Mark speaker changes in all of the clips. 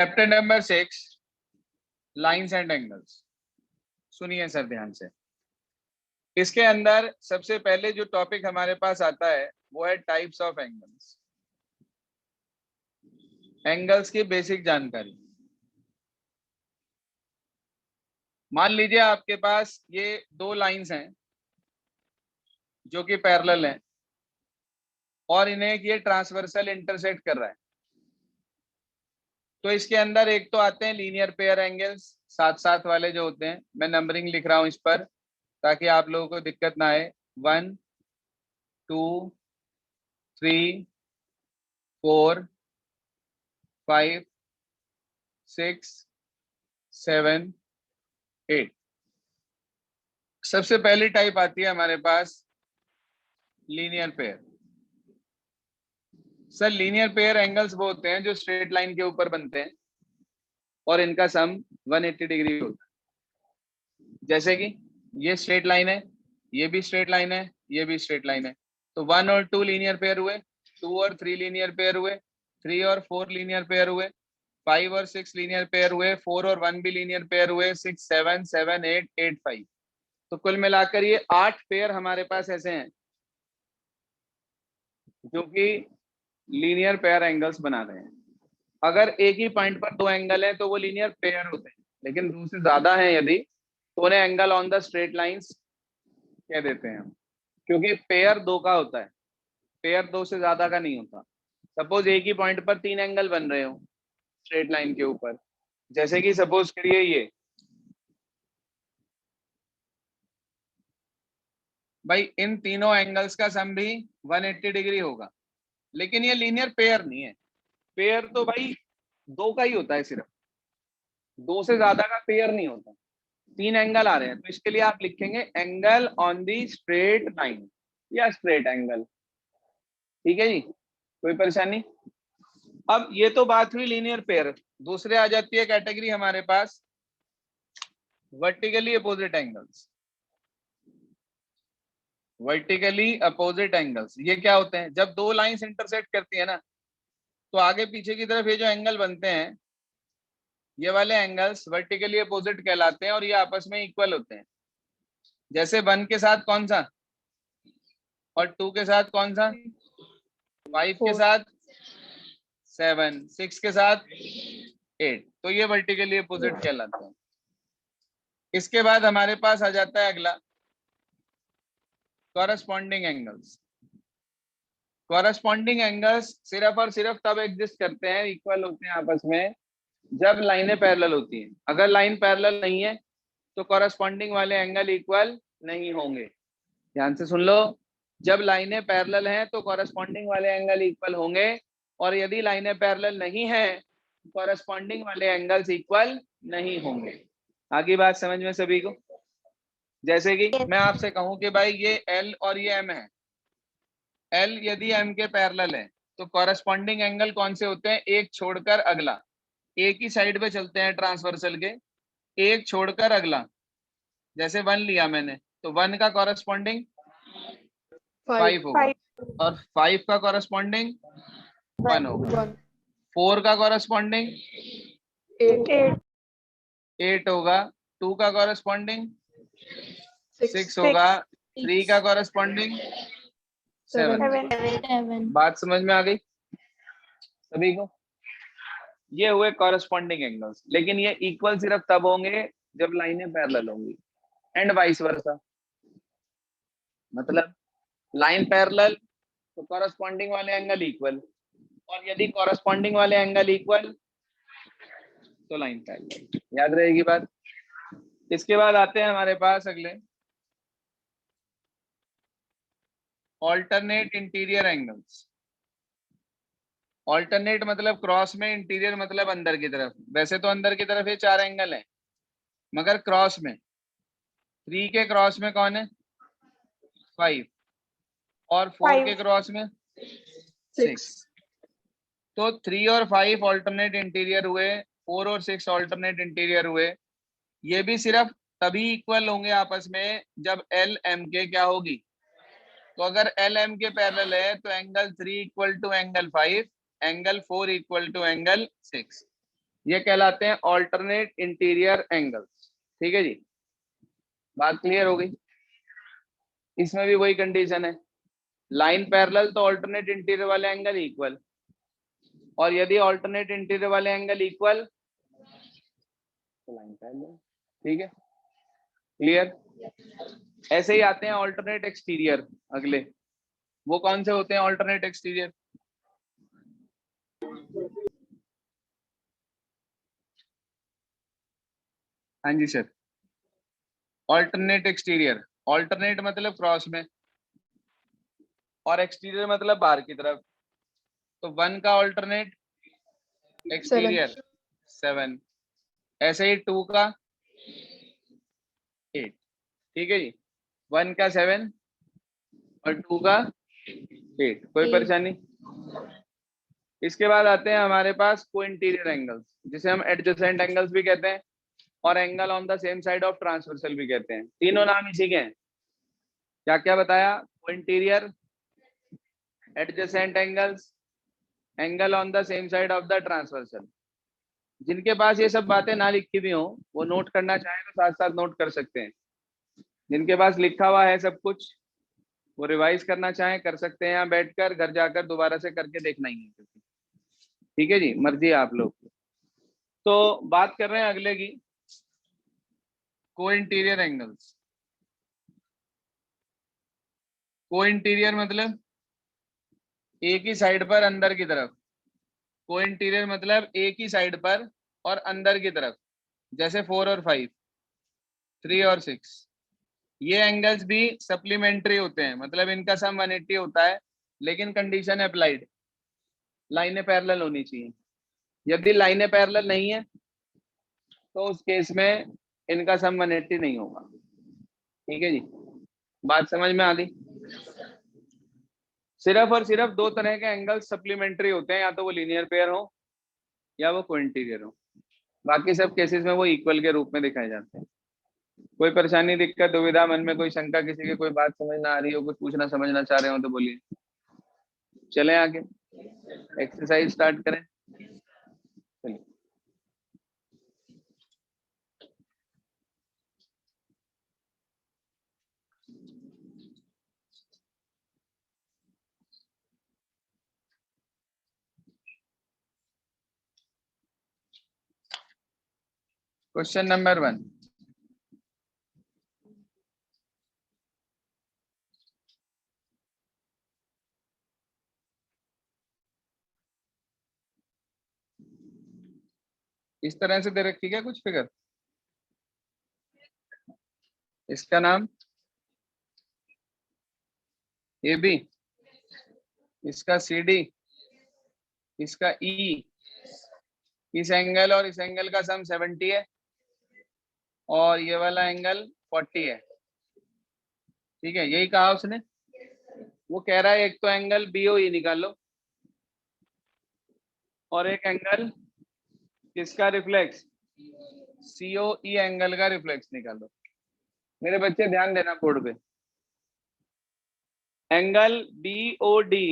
Speaker 1: Chapter number 6 lines and angles. सुनिए sir ध्यान से। इसके अंदर सबसे पहले जो टॉपिक हमारे पास आता है वो है टाइप्स ऑफ एंगल्स। एंगल्स की बेसिक जानकारी। मान लीजिए आपके पास ये दो लाइंस हैं जो कि पैरेलल हैं और इन्हें ये ट्रांसवर्सल इंटरसेक्ट कर रहा है। तो इसके अंदर एक तो आते हैं लीनियर पेयर एंगल्स, साथ साथ वाले जो होते हैं। मैं नंबरिंग लिख रहा हूं इस पर ताकि आप लोगों को दिक्कत ना आए। 1 2 3 4 5 6 7 8। सबसे पहली टाइप आती है हमारे पास linear pair. Sir linear pair angles वो होते हैं जो स्ट्रेट लाइन के ऊपर बनते हैं और इनका सम 180 डिग्री होता है। जैसे कि ये स्ट्रेट लाइन है, ये भी स्ट्रेट लाइन है, ये भी स्ट्रेट लाइन है। तो 1 और 2 लीनियर पेयर हुए, 2 और 3 लीनियर पेयर हुए, 3 और 4 लीनियर पेयर हुए, 5 और 6 लीनियर पेयर हुए, 4 और 1 भी लीनियर पेयर हुए, 6 7 7 8 8 5। तो कुल मिलाकर ये 8 पेयर हमारे पास ऐसे हैं जो कि लीनियर पेयर एंगल्स बना रहे हैं। अगर एक ही पॉइंट पर दो एंगल हैं तो वो लीनियर पेयर होते हैं, लेकिन दो से ज्यादा हैं यदि तो उन्हें angle on the straight lines कह देते हैं हम, क्योंकि पेयर दो का होता है, पेयर दो से ज्यादा का नहीं होता। सपोज एक ही पॉइंट पर 3 एंगल बन रहे हो स्ट्रेट लाइन के ऊपर, जैसे कि सपोज करिए ये भाई, इन तीनों एंगल्स का सम भी 180 डिग्री होगा, लेकिन ये लीनियर पेयर नहीं है। पेयर तो भाई दो का ही होता है, सिर्फ दो से ज्यादा का पेयर नहीं होता। 3 एंगल आ रहे हैं तो इसके लिए आप लिखेंगे angle on the straight line या स्ट्रेट एंगल। ठीक है जी, कोई परेशानी? अब ये तो बात हुई लीनियर पेयर। दूसरे आ जाती है कैटेगरी हमारे पास vertically opposite angles. Vertically opposite angles ये क्या होते हैं? जब दो लाइंस इंटरसेक्ट करती है ना, तो आगे पीछे की तरफ ये जो एंगल बनते हैं, ये वाले एंगल्स वर्टिकली अपोजिट कहलाते हैं और ये आपस में इक्वल होते हैं। जैसे 1 के साथ कौन सा और 2 के साथ कौन सा, 5 के साथ 7, 6 के साथ 8। तो ये वर्टिकली अपोजिट कहलाते हैं। इसके बाद हमारे पास आ जाता है अगला कॉरस्पॉन्डिंग एंगल्स। कॉरस्पॉन्डिंग एंगल्स सिर्फ और सिर्फ तब एग्जिस्ट करते हैं, इक्वल होते हैं आपस में, जब लाइनें पैरेलल होती हैं। अगर लाइन पैरेलल नहीं है तो कॉरस्पॉन्डिंग वाले एंगल इक्वल नहीं होंगे। ध्यान से सुन लो, जब लाइनें पैरेलल हैं तो कॉरस्पॉन्डिंग वाले एंगल इक्वल होंगे, और यदि लाइनें पैरेलल नहीं है तो कॉरस्पॉन्डिंग वाले एंगल्स इक्वल नहीं होंगे। आगे बात समझ में सभी को? जैसे कि मैं आपसे कहूं कि भाई ये L और ये M है, L यदि M के पैरेलल है तो कॉरस्पॉन्डिंग एंगल कौन से होते हैं? एक छोड़कर अगला। एक ही साइड पे चलते हैं ट्रांसवर्सल के, एक छोड़कर अगला। जैसे 1 लिया मैंने तो 1 का कॉरस्पॉन्डिंग 5 होगा, और 5 का कॉरस्पॉन्डिंग 1 होगा, 4 का कॉरस्पॉन्डिंग 8 होगा, 2 का कॉरस्पॉन्डिंग 6 होगा, 3 का कॉरस्पॉन्डिंग 7। बात समझ में आ गई सभी को? ये हुए कॉरस्पॉन्डिंग एंगल्स, लेकिन ये इक्वल सिर्फ तब होंगे जब लाइनें पैरेलल होंगी, एंड वाइस वर्सा। मतलब लाइन पैरेलल तो कॉरस्पॉन्डिंग वाले एंगल इक्वल, और यदि कॉरस्पॉन्डिंग वाले एंगल इक्वल तो लाइन पैरेलल। याद रहेगी बात? इसके बाद आते हैं हमारे पास अगले ऑल्टरनेट इंटीरियर एंगल्स। ऑल्टरनेट मतलब क्रॉस में, इंटीरियर मतलब अंदर की तरफ। वैसे तो अंदर की तरफ ये 4 एंगल है, मगर क्रॉस में 3 के क्रॉस में कौन है? 5, और 4 के क्रॉस में 6। तो 3 और 5 ऑल्टरनेट इंटीरियर हुए, 4 और 6 ऑल्टरनेट इंटीरियर हुए। ये भी सिर्फ तभी इक्वल होंगे आपस में जब एल एम के क्या होगी? तो अगर एल एम के पैरेलल है तो angle 3 equal to angle 5, angle 4 equal to angle 6। ये कहलाते हैं ऑल्टरनेट इंटीरियर एंगल्स। ठीक है जी, बात क्लियर हो गई। इसमें भी वही कंडीशन है, लाइन पैरेलल तो ऑल्टरनेट इंटीरियर वाले एंगल इक्वल, और यदि ऑल्टरनेट इंटीरियर वाले एंगल इक्वल तो लाइन पैरेलल। ठीक है, क्लियर। ऐसे ही आते हैं ऑल्टरनेट एक्सटीरियर अगले। वो कौन से होते हैं ऑल्टरनेट एक्सटीरियर? हाँ जी सर, ऑल्टरनेट एक्सटीरियर, ऑल्टरनेट मतलब क्रॉस में, और एक्सटीरियर मतलब बाहर की तरफ। तो 1 का ऑल्टरनेट एक्सटीरियर 7, ऐसे ही 2 का 8। ठीक है जी, 1 का 7 और 2 का 8, कोई परेशानी। इसके बाद आते हैं हमारे पास को इंटीरियर एंगल्स, जिसे हम एडजेसेंट एंगल्स भी कहते हैं और angle on the same side of transversal भी कहते हैं। तीनों नाम इसी के हैं। क्या क्या बताया? को interior, adjacent angles, angle on the same side of the transversal. जिनके पास ये सब बातें ना लिखी भी हो, वो नोट करना चाहे तो साथ साथ नोट कर सकते हैं। जिनके पास लिखा हुआ है सब कुछ, वो रिवाइज करना चाहे कर सकते हैं, यहाँ बैठकर घर जाकर दोबारा से करके देखना ही है। ठीक है जी, मर्जी है आप लोग। तो बात कर रहे हैं अगले की, को इंटीरियर एंगल्स। को इंटीरियर मतलब एक ही साइड पर अंदर की तरफ। को इंटीरियर मतलब एक ही साइड पर और अंदर की तरफ, जैसे 4 और 5, 3 और 6। ये एंगल्स भी सप्लीमेंट्री होते हैं, मतलब इनका सम 180 होता है, लेकिन कंडीशन है अप्लाइड, लाइनें पैरेलल होनी चाहिए। यदि लाइनें पैरेलल नहीं है तो उस केस में इनका सम 180 नहीं होगा। ठीक है जी, बात समझ में आ गई। सिर्फ और सिर्फ दो तरह के एंगल सप्लीमेंट्री होते हैं, या तो वो लीनियर पेयर हो या वो कोइंटीरियर हो। बाकी सब केसेस में वो इक्वल के रूप में दिखाए जाते हैं। कोई परेशानी, दिक्कत, दुविधा, मन में कोई शंका, किसी की कोई बात समझ ना आ रही हो, कुछ पूछना समझना चाह रहे हो तो बोलिए। चलें आगे, एक्सरसाइज स्टार्ट करें। चलिए, क्वेश्चन नंबर 1। इस तरह से दे रखी क्या कुछ फिगर? इसका नाम ए बी, इसका सी डी, इसका ई, इस एंगल और इस एंगल का सम 70 है, और ये वाला एंगल 40 है। ठीक है, यही कहा उसने। वो कह रहा है एक तो एंगल बी ओ ई निकालो, और एक एंगल किसका reflex, C O E angle का रिफ्लेक्स निकालो। मेरे बच्चे ध्यान देना बोर्ड पे। Angle B O D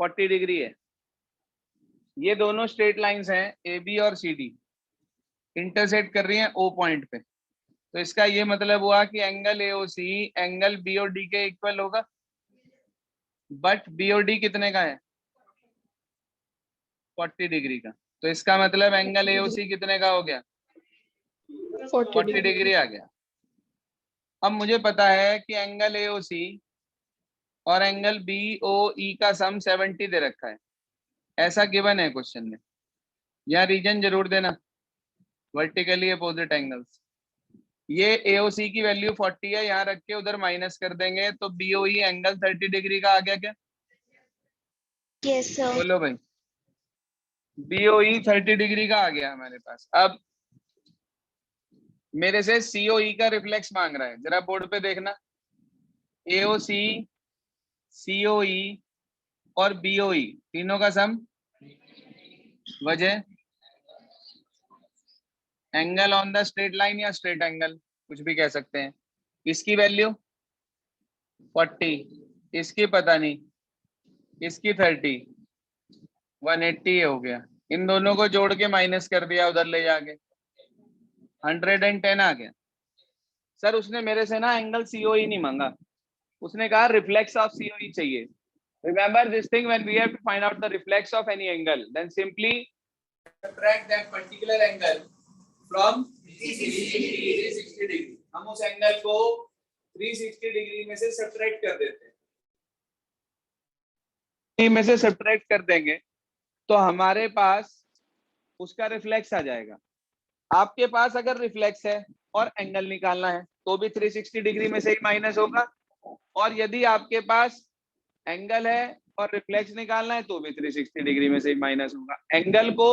Speaker 1: 40 degree है। ये दोनों स्ट्रेट लाइंस हैं, ए बी और सी डी, इंटरसेक्ट कर रही हैं ओ पॉइंट पे। तो इसका ये मतलब हुआ कि angle A O C angle B O D के इक्वल होगा। बट बी ओ डी कितने का है? 40 डिग्री का। तो इसका मतलब एंगल ए ओ सी कितने का हो गया? 40 डिग्री आ गया। अब मुझे पता है कि एंगल ए ओ सी और एंगल बी ओ ई का सम 70 दे रखा है, ऐसा गिवन है क्वेश्चन में। यहाँ रीजन जरूर देना, वर्टिकली अपोजिट एंगल्स। ये एओसी की वैल्यू 40 है, यहाँ रख के उधर माइनस कर देंगे तो बीओई एंगल 30 डिग्री का आ गया क्या?
Speaker 2: Yes sir.
Speaker 1: बोलो भाई, बीओई 30 डिग्री का आ गया हमारे पास। अब मेरे से सीओई का रिफ्लेक्स मांग रहा है, जरा बोर्ड पे देखना। एओसी, सीओई और बीओई तीनों का सम, वजह angle on the straight line या स्ट्रेट एंगल, कुछ भी कह सकते हैं। इसकी वैल्यू 40, इसकी पता नहीं, इसकी 30, 180 हो गया। इन दोनों को जोड़ के माइनस कर दिया उधर ले जाके, 110 आ गया। सर उसने मेरे से ना एंगल सीओई नहीं मांगा, उसने कहा रिफ्लेक्स ऑफ सीओई चाहिए। Remember this thing, when we have to find out the reflex of any angle, then simply subtract that particular angle from 360 degree. हम उस एंगल को 360 डिग्री में से सब्ट्रैक्ट कर देते हैं, में से सब्ट्रैक्ट कर देंगे तो हमारे पास उसका रिफ्लेक्स आ जाएगा। आपके पास अगर रिफ्लेक्स है और एंगल निकालना है तो भी 360 डिग्री में से ही माइनस होगा, और यदि आपके पास एंगल है और रिफ्लेक्स निकालना है तो भी 360 डिग्री में से ही माइनस होगा। एंगल को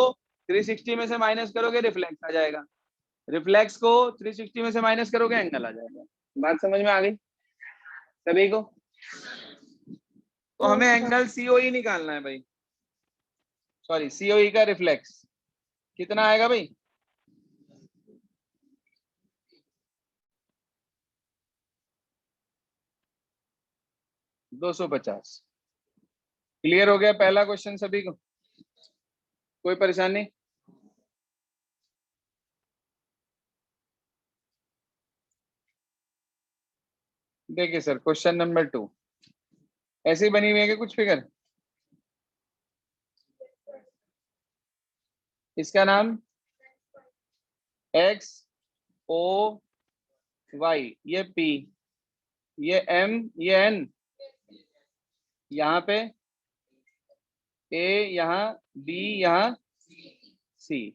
Speaker 1: 360 में से माइनस करोगे रिफ्लेक्स आ जाएगा, रिफ्लेक्स को 360 में से माइनस करोगे एंगल आ जाएगा। बात समझ में आ गई सभी को? तो हमें एंगल सीओई निकालना है भाई, सॉरी सीओई का रिफ्लेक्स कितना आएगा भाई? 250। क्लियर हो गया पहला क्वेश्चन सभी को? कोई परेशानी? देखिए सर क्वेश्चन नंबर 2 ऐसी बनी हुई है कि कुछ फिगर, इसका नाम x o y, ये p, ये m, ये n, यहाँ पे a, यहाँ b, यहाँ c।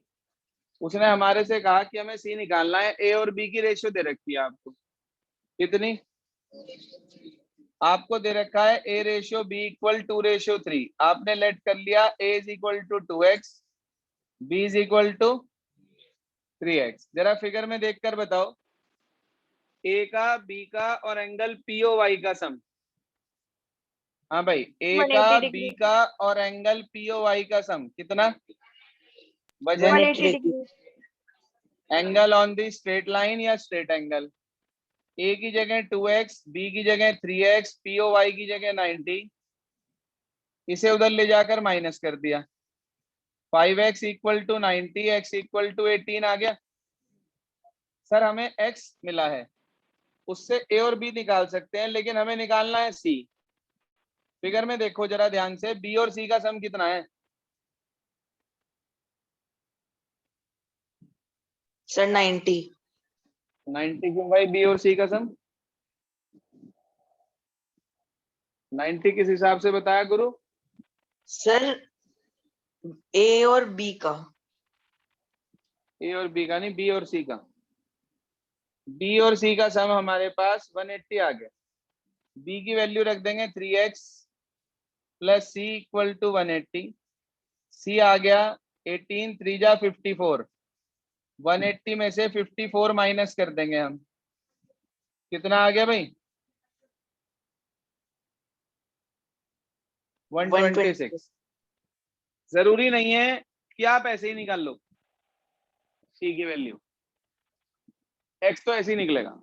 Speaker 1: उसने हमारे से कहा कि हमें c निकालना है। a और b की रेशियो दे रखी है आपको, कितनी? आपको दे रखा है a रेशियो b इक्वल 2:3। आपने लेट कर लिया a is equal to 2x, b is equal to 3x। जरा फिगर में देखकर बताओ, a का b का और एंगल POY का सम। हाँ भाई, a का
Speaker 2: 180
Speaker 1: b
Speaker 2: डिग्री।
Speaker 1: का और एंगल POY का सम कितना? वजह
Speaker 2: 180 degree.
Speaker 1: Angle on the straight line या स्ट्रेट एंगल। a की जगह 2x, b की जगह 3x, POY की जगह 90, इसे उधर ले जाकर माइनस कर दिया। 5x equal to 90, x equal to 18 आ गया। सर हमें x मिला है, उससे a और b निकाल सकते हैं, लेकिन हमें निकालना है c। फिगर में देखो जरा ध्यान से, b और c का सम कितना है?
Speaker 3: सर 90।
Speaker 1: 90 क्यों भाई? b और c का सम 90 किस हिसाब से बताया गुरु?
Speaker 3: सर ए और बी का।
Speaker 1: a और b का नहीं, b और c का। b और c का सम हमारे पास 180 आ गया। b की वैल्यू रख देंगे 3x plus c equal to 180। c आ गया 18, 3 जा 54। 180 में से 54 माइनस कर देंगे हम, कितना आ गया भाई? 126। जरूरी नहीं है कि आप ऐसे ही निकाल लो c की वैल्यू, x तो ऐसे ही निकलेगा।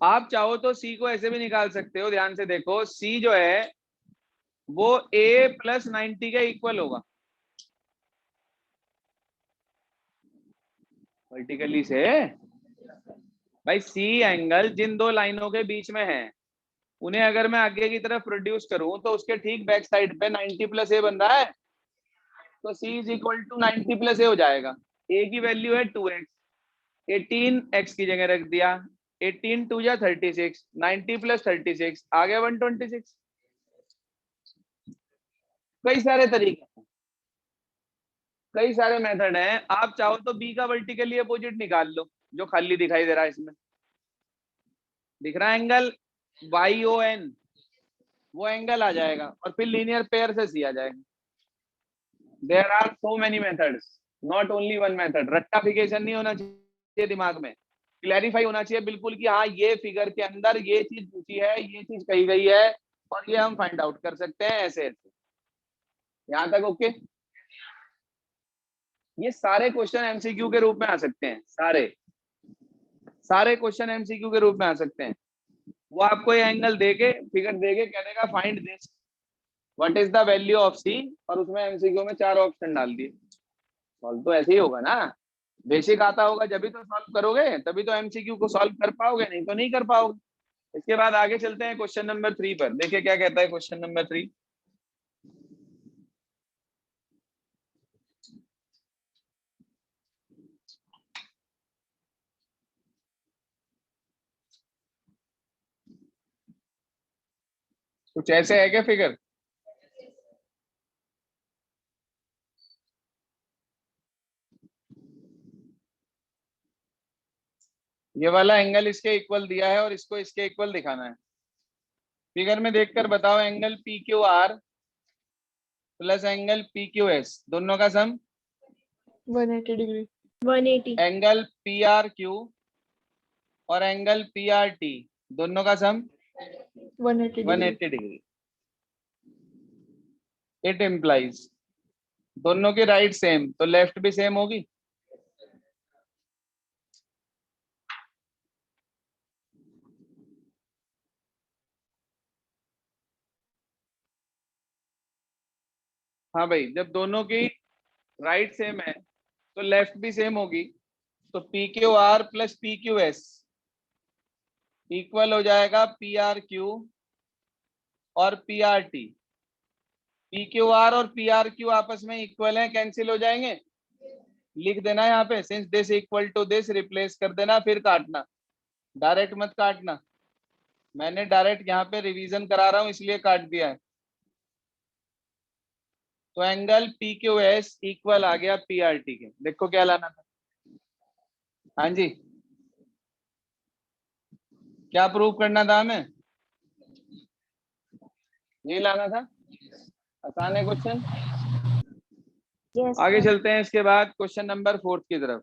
Speaker 1: आप चाहो तो c को ऐसे भी निकाल सकते हो। ध्यान से देखो, c जो है वो a प्लस 90 के इक्वल होगा वर्टिकली से। भाई c एंगल जिन दो लाइनों के बीच में है, उन्हें अगर मैं आगे की तरफ प्रोड्यूस करूं तो उसके ठीक बैक साइड पे 90 प्लस ए बन रहा है, तो c is equal to 90 plus A हो जाएगा। a की वैल्यू है 2x, 18 x की जगह रख दिया, 18 2 जा 36, 90 प्लस 36 आ गया 126। कई सारे तरीके हैं, कई सारे मेथड हैं। आप चाहो तो b का वर्टिकली अपोजिट निकाल लो, जो खाली दिखाई दे रहा है इसमें, दिख रहा है एंगल YON, वो एंगल आ जाएगा और फिर लीनियर पेयर से सी आ जाएगा। There are so many methods, not only one method. रट्टाफिकेशन नहीं होना चाहिए दिमाग में, क्लैरिफाई होना चाहिए बिल्कुल कि हाँ ये फिगर के अंदर ये चीज पूछी है, ये चीज कही गई है और ये हम फाइंड आउट कर सकते हैं ऐसे ऐसे। यहां तक ओके? ये सारे क्वेश्चन एमसीक्यू के रूप में आ सकते हैं, सारे क्वेश्चन एमसीक्यू के रूप में आ सकते हैं। वो आपको ये एंगल देके, फिगर देके कह देगा find this, what is the value of C, और उसमें एमसीक्यू में 4 ऑप्शन डाल दिए। सॉल्व तो ऐसे ही होगा ना, बेसिक आता होगा जब भी तो सॉल्व करोगे, तभी तो एमसीक्यू को सॉल्व कर पाओगे, नहीं तो नहीं कर पाओगे। इसके बाद आगे चलते हैं क्वेश्चन नंबर 3 पर। देखिए क्या कहता है क्वेश्चन नंबर 3। कुछ ऐसे है क्या फिगर? ये वाला एंगल इसके इक्वल दिया है और इसको इसके इक्वल दिखाना है। फिगर में देखकर बताओ, angle P Q R plus angle P Q S दोनों का सम
Speaker 4: 180 degree.
Speaker 2: 180
Speaker 1: angle P R Q और एंगल पी आर टी दोनों का सम
Speaker 4: 180 डिग्री।
Speaker 1: 180 डिग्री। इट इम्प्लाइज दोनों की राइट सेम, तो लेफ्ट भी सेम होगी। हाँ भाई, जब दोनों की राइट सेम है तो लेफ्ट भी सेम होगी। तो P Q R plus P Q S equal हो जाएगा पी आर क्यू और P R T. P Q R और पी आर क्यू आपस में इक्वल है, कैंसिल हो जाएंगे। लिख देना यहाँ पे since this equal to this, replace कर देना, फिर काटना, डायरेक्ट मत काटना। मैंने डायरेक्ट यहाँ पे रिवीजन करा रहा हूँ इसलिए काट दिया है। तो angle P Q S equal आ गया पी आर टी के। देखो क्या लाना था। हाँ जी, क्या प्रूव करना था हमें? ये लाना था। आसान है क्वेश्चन।
Speaker 2: yes
Speaker 1: आगे
Speaker 2: sir
Speaker 1: चलते हैं इसके बाद क्वेश्चन नंबर 4 की तरफ।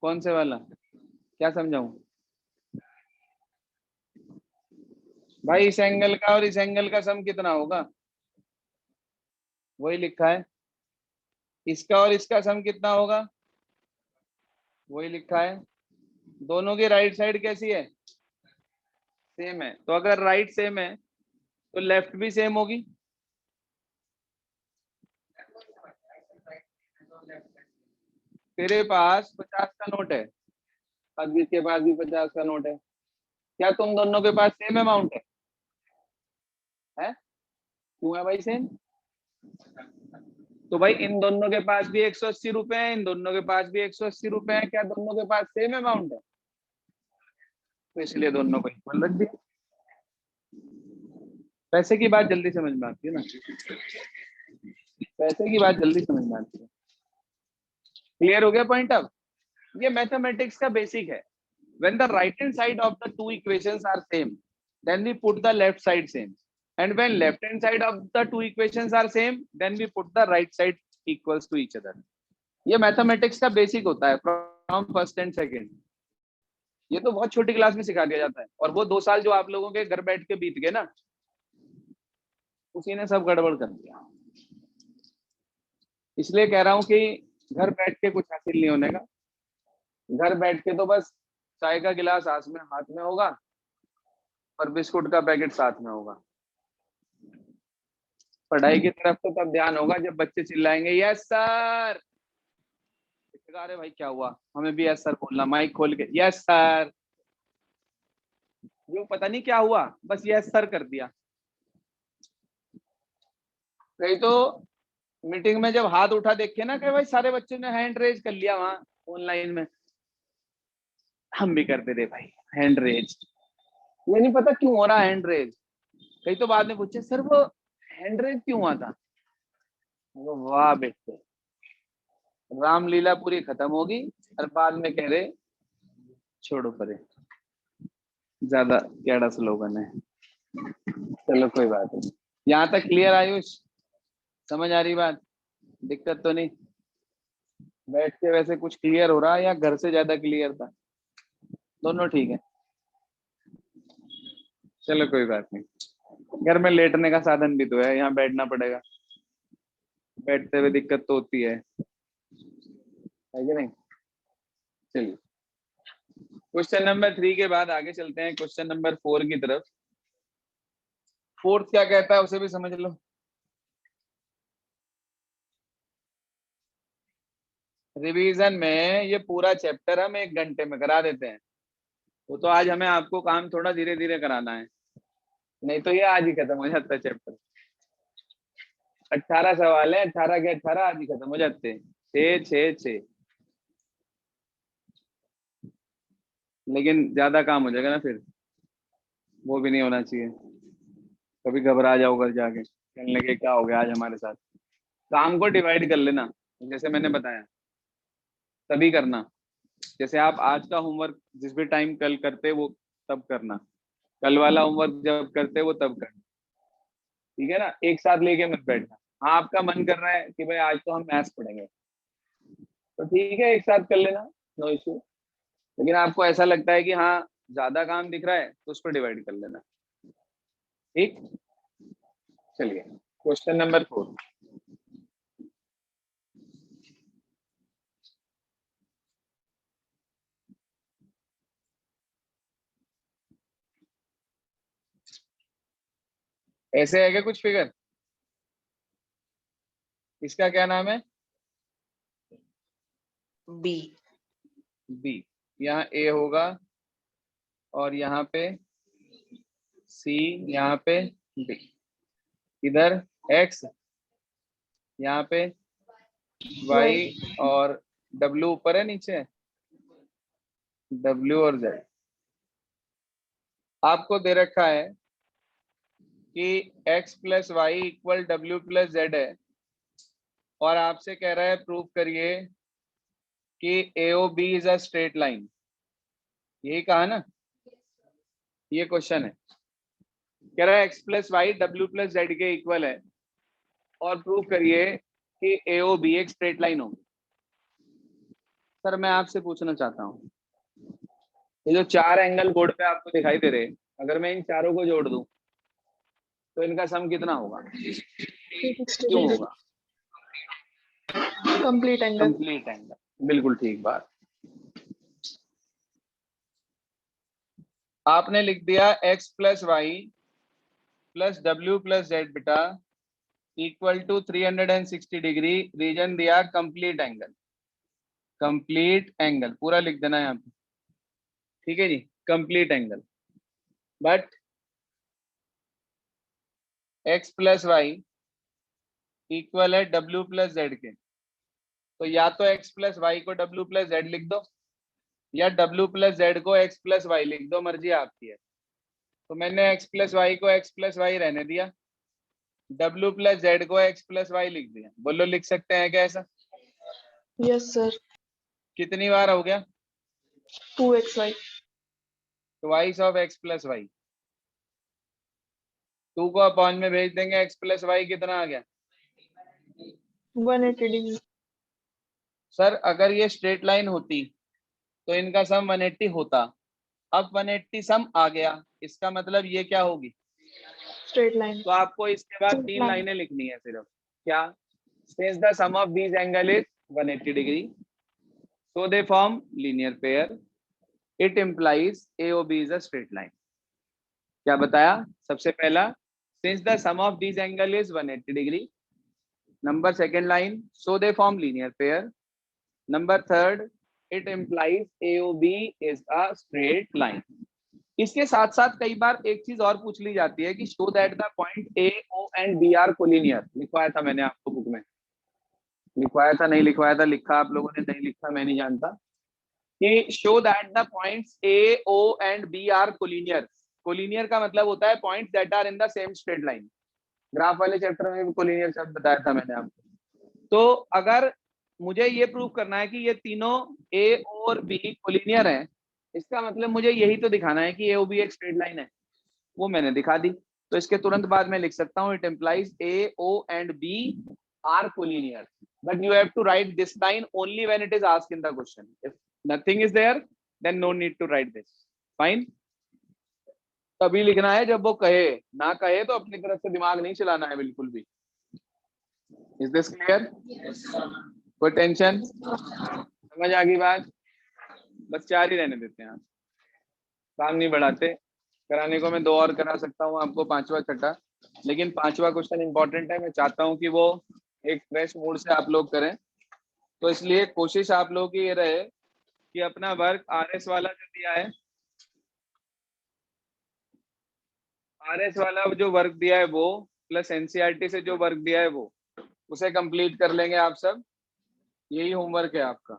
Speaker 1: कौन से वाला, क्या समझाऊं भाई? इस एंगल का और इस एंगल का सम कितना होगा, वही लिखा है। इसका और इसका सम कितना होगा, वही लिखा है। दोनों की राइट साइड कैसी है, सेम है। तो अगर राइट सेम है तो लेफ्ट भी सेम होगी। तेरे पास 50 का नोट है, अद्वित के पास भी 50 का नोट है, क्या तुम दोनों के पास सेम अमाउंट है? क्यों है भाई सेम? तो भाई इन दोनों के पास भी 180 रुपए हैं, इन दोनों के पास भी 180 रुपए हैं, क्या दोनों के पास सेम अमाउंट है? तो इसलिए दोनों को इक्वल रख दिया। पैसे की बात जल्दी समझ में आती है ना, पैसे की बात जल्दी समझ में आती है। क्लियर हो गया पॉइंट? अब ये मैथमेटिक्स का बेसिक है। when the right hand side of the two equations are same, then we put the left side same, and when left hand side of the two equations are same, then we put the right side equals to each other. ये mathematics का basic होता है from first and second. ये तो बहुत छोटी class में सिखा दिया जाता है, और वो 2 साल जो आप लोगों के घर बैठ के बीत गए ना, उसी ने सब गड़बड़ कर दिया। इसलिए कह रहा हूं कि घर बैठ के कुछ हासिल नहीं होने का। घर बैठ के तो बस चाय का गिलास हाथ में होगा और बिस्कुट का पैकेट साथ में होगा। पढ़ाई की तरफ तो तब ध्यान होगा जब बच्चे चिल्लाएंगे यस सर। अरे भाई क्या हुआ, हमें भी यस सर बोलना, माइक खोल के यस सर। जो पता नहीं क्या हुआ, बस यस सर कर दिया। कहीं तो मीटिंग में जब हाथ उठा देखे ना, कहे भाई सारे बच्चों ने हैंड रेज कर लिया वहां ऑनलाइन में, हम भी करते थे भाई हैंड रेज। ये नहीं पता क्यों हो रहा हैंड रेज। कहीं तो बाद में पूछे सर वो हैंड रेज क्यों हुआ था? वाह बेटे, रामलीला पूरी खत्म होगी और बाद में कह रहे छोड़ो परे, ज्यादा कैड़ा स्लोगन है। चलो कोई बात नहीं। यहाँ तक क्लियर आयुष, समझ आ रही बात? दिक्कत तो नहीं? बैठ के वैसे कुछ क्लियर हो रहा है या घर से ज्यादा क्लियर था? दोनों ठीक है, चलो कोई बात नहीं। घर में लेटने का साधन भी तो है, यहाँ बैठना पड़ेगा, बैठते हुए दिक्कत तो होती है कि नहीं? चलिए क्वेश्चन नंबर 3 के बाद आगे चलते हैं क्वेश्चन नंबर 4 की तरफ। फोर्थ क्या कहता है उसे भी समझ लो। रिवीजन में ये पूरा चैप्टर हम 1 घंटे में करा देते हैं। वो तो आज हमें आपको काम थोड़ा धीरे धीरे कराना है, नहीं तो ये आज ही खत्म हो जाता है चैप्टर। 18 सवाल है, 18 के 18 आज ही खत्म हो जाते हैं। 6 6 6, लेकिन ज्यादा काम हो जाएगा ना फिर, वो भी नहीं होना चाहिए। कभी घबरा जाओ घर जाके, कहने लगे क्या हो गया आज हमारे साथ। काम को डिवाइड कर लेना, जैसे मैंने बताया तभी करना। जैसे आप आज का होमवर्क जिस भी टाइम कल करते वो तब करना, कल वाला होमवर्क जब करते वो तब करना, ठीक है ना। एक साथ लेके मत बैठना। हाँ आपका मन कर रहा है कि भाई आज तो हम मैथ्स पढ़ेंगे, तो ठीक है एक साथ कर लेना, नो इश्यू। लेकिन आपको ऐसा लगता है कि हाँ ज्यादा काम दिख रहा है तो उसको डिवाइड कर लेना, ठीक। चलिए क्वेश्चन नंबर 4। ऐसे है क्या कुछ फिगर, इसका क्या नाम है?
Speaker 3: बी।
Speaker 1: बी। यहाँ ए होगा और यहाँ पे सी, यहाँ पे डी, इधर एक्स, यहाँ पे वाई और डब्ल्यू ऊपर है नीचे, डब्ल्यू और जेड। आपको दे रखा है कि x प्लस वाई इक्वल डब्ल्यू प्लस जेड है, और आपसे कह रहा है प्रूव करिए कि AOB is a straight line. यही कहा ना, ये क्वेश्चन है। कह रहा है x प्लस वाई डब्ल्यू प्लस जेड के इक्वल है, और प्रूव करिए कि AOB एक स्ट्रेट लाइन होगी। सर मैं आपसे पूछना चाहता हूँ, ये जो 4 एंगल बोर्ड पे आपको दिखाई दे रहे, अगर मैं इन चारों को जोड़ दूं तो इनका सम कितना होगा?
Speaker 4: 360
Speaker 1: क्यों
Speaker 4: डिग्री
Speaker 1: होगा?
Speaker 4: Complete angle.
Speaker 1: कंप्लीट एंगल, बिल्कुल ठीक बात। आपने लिख दिया x plus Y plus W plus Z बेटा इक्वल टू 360 डिग्री, रीजन दिया कंप्लीट एंगल। कंप्लीट एंगल पूरा लिख देना यहाँ पे, ठीक है जी, complete angle. But x plus Y equal है डब्ल्यू प्लस जेड के, तो या तो x प्लस वाई को डब्ल्यू प्लस जेड लिख दो, या डब्ल्यू प्लस जेड को x प्लस वाई लिख दो, मर्जी आपकी है। तो मैंने x प्लस वाई को x प्लस वाई रहने दिया, डब्ल्यू प्लस जेड को x प्लस वाई लिख दिया। बोलो लिख सकते हैं क्या ऐसा?
Speaker 4: Yes sir.
Speaker 1: कितनी बार हो गया?
Speaker 4: 2xy।
Speaker 1: Twice of x plus y. 2 को अपॉन में भेज देंगे, x प्लस वाई कितना आ गया?
Speaker 4: 180 डिग्री।
Speaker 1: सर अगर ये स्ट्रेट लाइन होती तो इनका सम 180 होता। अब 180 सम आ गया, इसका मतलब ये क्या होगी?
Speaker 4: Straight line.
Speaker 1: तो आपको इसके बाद
Speaker 4: Straight
Speaker 1: 3
Speaker 4: line.
Speaker 1: लाइनें लिखनी है सिर्फ। क्या? Since the sum of these angle is 180 degree, so they form linear pair, it implies AOB is a straight line। क्या बताया? सबसे पहला, since the sum of these angle is 180 degree। Number second line, so they form linear pair। Number third, it implies AOB is a straight line। इसके साथ साथ कई बार एक चीज और पूछ ली जाती है कि show that the point A, O and B are collinear। लिखवाया था मैंने आपको बुक में, लिखवाया था नहीं लिखवाया था, लिखा आप लोगों ने नहीं लिखा मैं नहीं जानता, कि show that the points A O and B are collinear. Collinear का मतलब होता है points that are in the same straight line. Graph वाले चैप्टर में भी कोलिनियर शब्द बताया था मैंने आपको। तो अगर मुझे ये प्रूव करना है कि ये तीनों ए और बी कोलिनियर हैं, इसका मतलब मुझे यही तो दिखाना है कि ए ओ बी एक स्ट्रेट लाइन है, वो मैंने दिखा दी। तो इसके तुरंत बाद मैं लिख सकता हूँ it implies A O and B are collinear, but you have to write this line only when it is asked in the question। if nothing is there then no need to write this। fine, तभी लिखना है जब वो कहे, ना कहे तो अपनी तरफ से दिमाग नहीं चलाना है बिल्कुल भी। Is this clear? कोई टेंशन? समझ आ गई बात? बस 4 ही रहने देते हैं, काम नहीं बढ़ाते। कराने को मैं 2 और करा सकता हूँ आपको, 5वां 6ठा, लेकिन 5वां क्वेश्चन इंपॉर्टेंट है, मैं चाहता हूं कि वो एक फ्रेश मूड से आप लोग करें, तो इसलिए कोशिश आप लोगों की ये रहे कि अपना वर्क आरएस वाला जो दिया है, आरएस वाला जो वर्क दिया है वो प्लस एनसीईआरटी से जो वर्क दिया है वो उसे कंप्लीट कर लेंगे आप सब। यही होमवर्क है आपका।